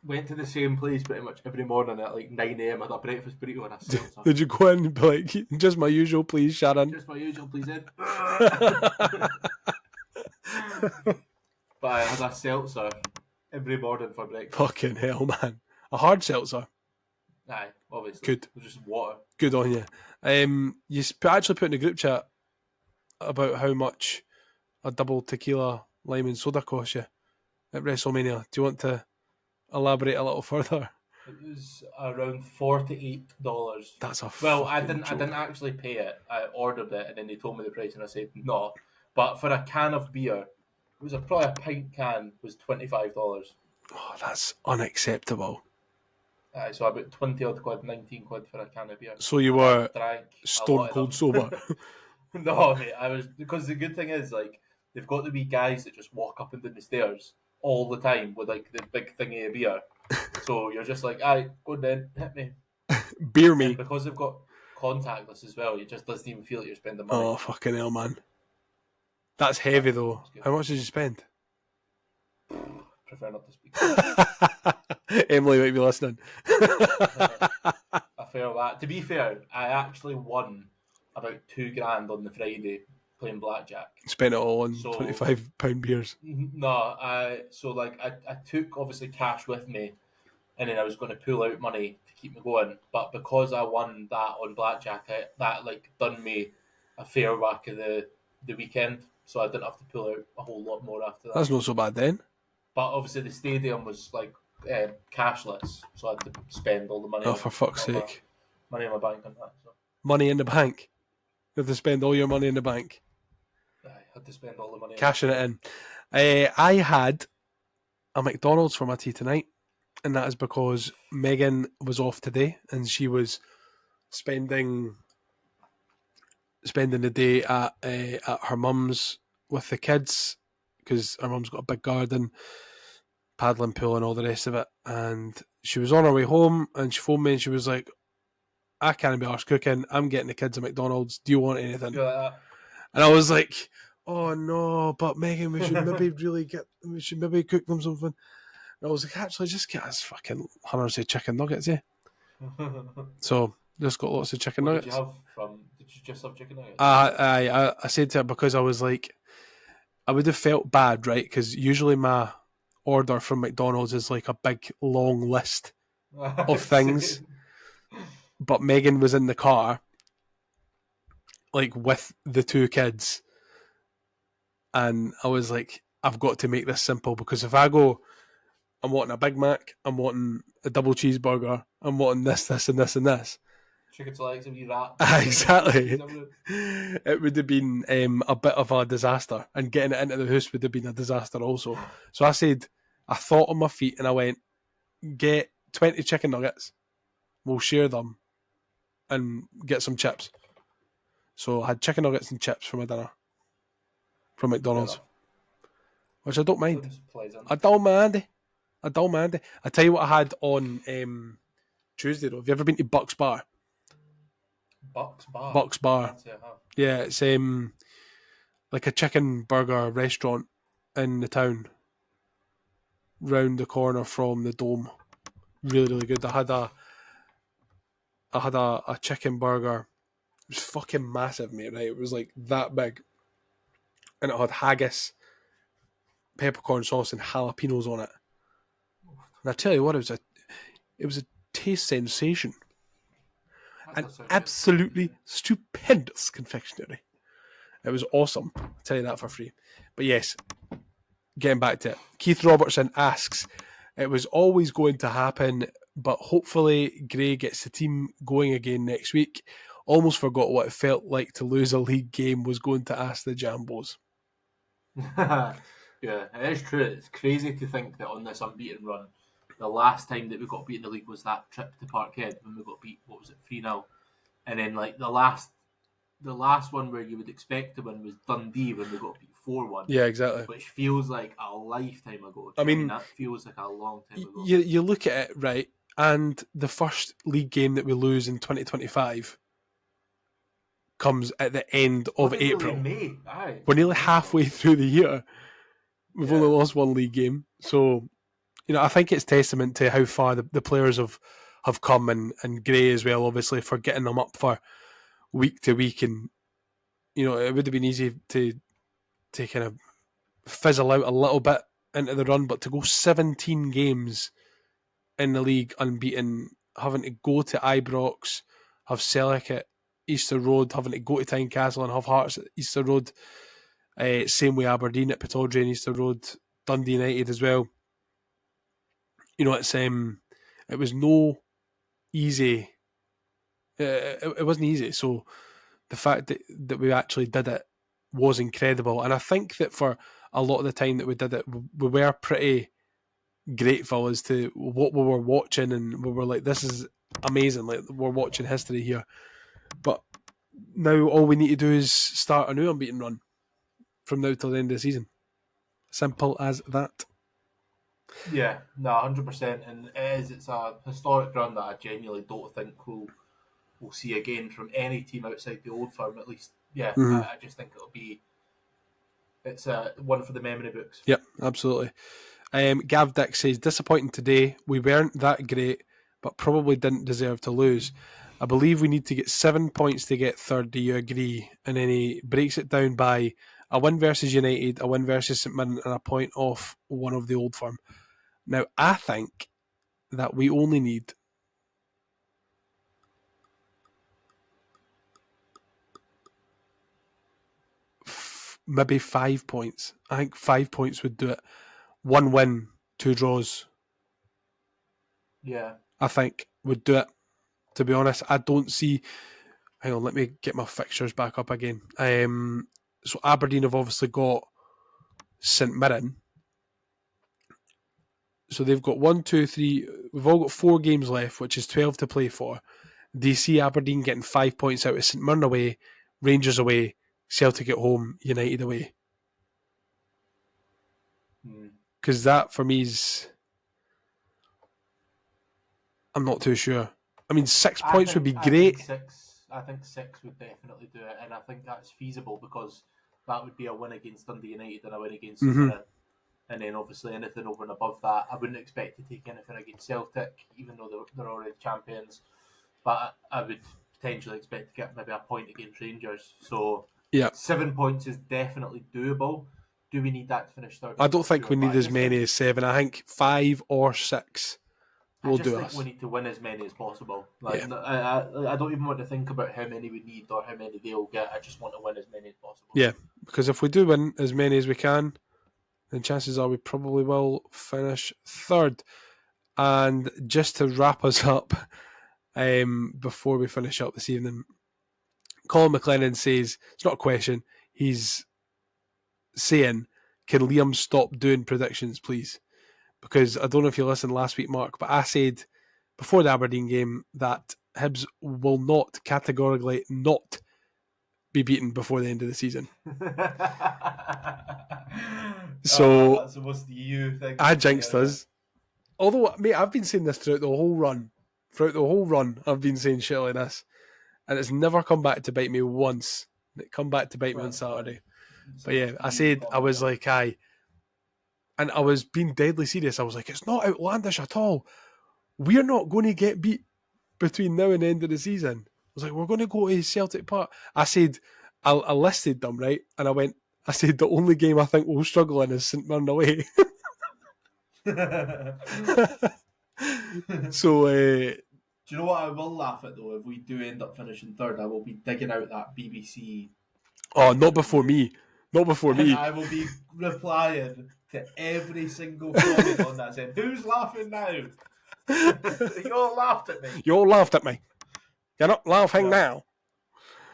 Went to the same place pretty much every morning at like 9 a.m. I had a breakfast burrito and a seltzer. Did you go in and be like, just my usual, please, Sharon? Just my usual, please, Ed. But I had a seltzer every morning for breakfast. Fucking hell, man. A hard seltzer? Aye, obviously. Good. It was just water. Good on you. You actually put in the group chat about how much a double tequila lime and soda cost you at WrestleMania. Do you want to elaborate a little further? It was around $48. That's I didn't actually pay it. I ordered it and then they told me the price and I said no. But for a can of beer, it was probably a pint can was $25. Oh, that's unacceptable. So about 20 odd quid, 19 quid for a can of beer. So you were stone cold sober? No, mate. I was, because the good thing is, like, they've got to be guys that just walk up and down the stairs all the time with like the big thingy of beer. So you're just like, aye, go on then, hit me. Beer me. And because they've got contactless as well, it just doesn't even feel like you're spending money. Oh, fucking hell, man. That's heavy though. How much did you spend? Prefer not to speak. Emily might be listening. A fair whack. To be fair, I actually won about $2,000 on the Friday playing blackjack. Spent it all on £25 beers. No, I took obviously cash with me, and then I was going to pull out money to keep me going. But because I won that on blackjack, that like done me a fair whack of the weekend, so I didn't have to pull out a whole lot more after that. That's not so bad then. But obviously the stadium was like cashless, so I had to spend all the money. Oh, for fuck's sake! Money in my bank on that. So. Money in the bank. You have to spend all your money in the bank. I had to spend all the money. Cashing it in. I had a McDonald's for my tea tonight, and that is because Megan was off today, and she was spending the day at her mum's with the kids, because her mum's got a big garden, paddling pool and all the rest of it. And she was on her way home, and she phoned me, and she was like, I can't be arsed cooking. I'm getting the kids a McDonald's. Do you want anything? And I was like, oh no, but Megan, we should maybe cook them something. And I was like, actually, just get us fucking hundreds of chicken nuggets, eh? So just got lots of chicken What nuggets. did you have from? Did you just have chicken nuggets? I said to her because I was like, I would have felt bad, right? Because usually my order from McDonald's is like a big long list of things. But Megan was in the car, like with the two kids, and I was like, I've got to make this simple because if I go, I'm wanting a Big Mac, I'm wanting a double cheeseburger, I'm wanting this, this, and this, and this. Chicken selects and you wrap. Exactly. It would have been a bit of a disaster, and getting it into the house would have been a disaster also. So I thought on my feet, and I went, get 20 chicken nuggets, we'll share them, and get some chips. So I had chicken nuggets and chips for my dinner from McDonald's, which I don't mind. Sounds pleasant. I don't mind. I tell you what I had on Tuesday though. Have you ever been to Buck's Bar? Buck's Bar. Buck's Bar. Fancy I have. Yeah, it's like a chicken burger restaurant in the town, round the corner from the Dome. Really, really good. I had a chicken burger. It was fucking massive, mate. Right, it was like that big, and it had haggis, peppercorn sauce, and jalapenos on it. And I tell you what, it was a taste sensation. That An does sound absolutely stupendous confectionery. It was awesome. I'll tell you that for free. But yes, getting back to it. Keith Robertson asks, it was always going to happen, but hopefully Gray gets the team going again next week. Almost forgot what it felt like to lose a league game, was going to ask the Jambos. Yeah, it is true. It's crazy to think that on this unbeaten run, the last time that we got beat in the league was that trip to Parkhead when we got beat, what was it, 3-0? And then like the last one where you would expect to win was Dundee when we got beat 4-1. Yeah, exactly. Which feels like a lifetime ago. I mean, that feels like a long time ago. You look at it, right, and the first league game that we lose in 2025 comes at the end of We're nearly April. in May. Aye. We're nearly halfway through the year. We've only lost one league game. So, I think it's testament to how far the players have come, and Gray as well, obviously, for getting them up for week to week. And, it would have been easy to kind of fizzle out a little bit into the run, but to go 17 games in the league unbeaten, having to go to Ibrox, have Celtic at Easter Road, having to go to Tynecastle and have Hearts at Easter Road, same way Aberdeen at Pittodrie and Easter Road, Dundee United as well. It's it was no easy. It wasn't easy. So the fact that we actually did it was incredible, and I think that for a lot of the time that we did it, we were pretty grateful as to what we were watching, and we were like, "This is amazing! Like, we're watching history here." But now all we need to do is start a new unbeaten run from now till the end of the season. Simple as that. Yeah, no, 100%. And it's a historic run that I genuinely don't think we'll see again from any team outside the Old Firm, at least. Yeah, I just think it's one for the memory books. Yep, absolutely. Gav Dick says, disappointing today. We weren't that great, but probably didn't deserve to lose. I believe we need to get 7 points to get third. Do you agree? And then he breaks it down by a win versus United, a win versus St Mirren, and a point off one of the Old Firm. Now, I think that we only need maybe 5 points. I think 5 points would do it. 1 win, 2 draws. Yeah. I think would do it. To be honest, I don't see... Hang on, let me get my fixtures back up again. So Aberdeen have obviously got St Mirren. So they've got 1, 2, 3... We've all got 4 games left, which is 12 to play for. Do you see Aberdeen getting 5 points out of St Mirren away, Rangers away, Celtic at home, United away? Because that, for me, is... I'm not too sure. I mean, 6 points would be great. I think 6 would definitely do it, and I think that's feasible because that would be a win against Dundee United and a win against St Mirren. And then obviously anything over and above that, I wouldn't expect to take anything against Celtic, even though they're already champions. But I would potentially expect to get maybe a point against Rangers. So 7 points is definitely doable. Do we need that to finish third? I don't think we need as many as 7. I think 5 or 6 will do us. We need to win as many as possible. I don't even want to think about how many we need or how many they'll get. I just want to win as many as possible. Yeah, because if we do win as many as we can, then chances are we probably will finish third. And just to wrap us up, before we finish up this evening, Colin McLennan says, it's not a question, he's saying, can Liam stop doing predictions, please? Because I don't know if you listened last week, Mark, but I said before the Aberdeen game that Hibs will not categorically not be beaten before the end of the season. So that's the most you thing. I jinxed us. Although, mate, I've been saying this throughout the whole run. Throughout the whole run, I've been saying shit like this. And it's never come back to bite me once. It come back to bite me on Saturday. But yeah, I said, I was like, aye. And I was being deadly serious. I was like, it's not outlandish at all. We're not going to get beat between now and the end of the season. I was like, we're going to go to Celtic Park. I said, I listed them, right? And I said, the only game I think we'll struggle in is St Mirren away. So, do you know what I will laugh at though? If we do end up finishing third, I will be digging out that BBC. Oh, not before me. Not before me. I will be replying to every single comment on that saying, who's laughing now? You all laughed at me. You all laughed at me. You're not laughing now.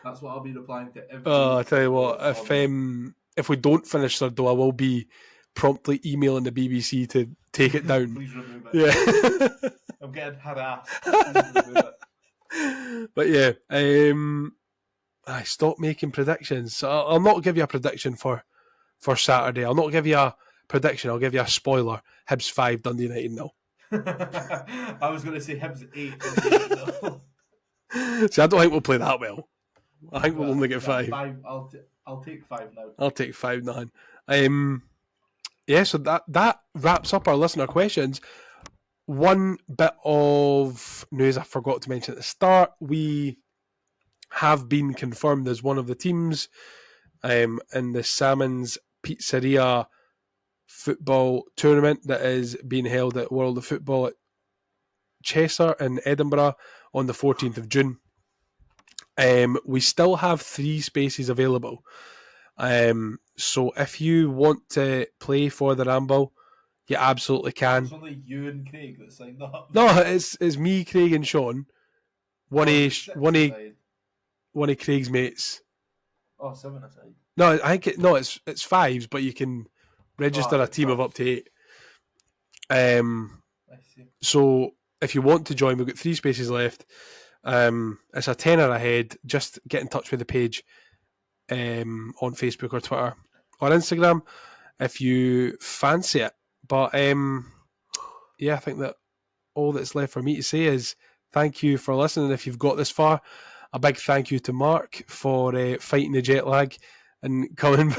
That's what I'll be replying to every. I tell you what, if we don't finish third though, I will be promptly emailing the BBC to take it down. Please remove it. Yeah. I'm getting harassed. Please remove it. But yeah, I stopped making predictions. So I'll not give you a prediction for Saturday. I'll not give you a prediction. I'll give you a spoiler. Hibs 5, Dundee United 0. I was going to say Hibs 8. Dundee 0. See, I don't think we'll play that well. I think we'll only get 5. I'll take 5 now. I'll take 5 now. Yeah, so that wraps up our listener questions. One bit of news I forgot to mention at the start. We have been confirmed as one of the teams in the Salmon's Pizzeria football tournament that is being held at World of Football at Chester in Edinburgh on the 14th of June. We still have 3 spaces available. So if you want to play for the Ramble, you absolutely can. It's only you and Craig that signed up. No, it's me, Craig, and Sean. One of Craig's mates. Oh, 7 aside. No, I think it's 5s, but you can register a team of up to 8. I see. So if you want to join, we've got 3 spaces left. It's a tenner ahead. Just get in touch with the page on Facebook or Twitter or Instagram if you fancy it. But yeah, I think that all that's left for me to say is thank you for listening. If you've got this far, a big thank you to Marc for fighting the jet lag and coming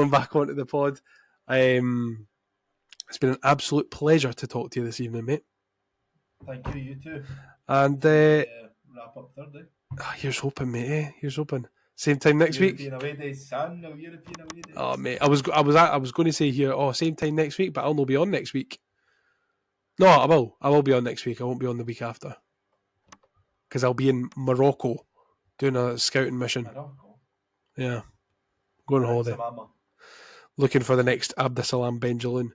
back onto the pod. It's been an absolute pleasure to talk to you this evening, mate. Thank you, you too. And wrap up Thursday. Here's hoping, mate. Here's hoping. Same time next week. European away days, son. No European away days. Oh, mate, I was going to say here, same time next week, but I'll not be on next week. No, I will. I will be on next week. I won't be on the week after. Because I'll be in Morocco doing a scouting mission. Morocco? Yeah. Going on holiday. Looking for the next Abdesalam Benjaloun.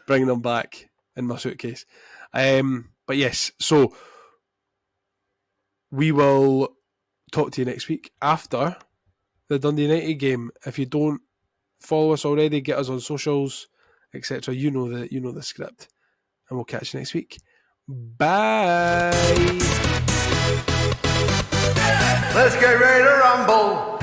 Bringing them back in my suitcase. But yes, so we will talk to you next week after the Dundee United game. If you don't follow us already, get us on socials, etc. You know the script. And we'll catch you next week. Bye. Let's get ready to rumble.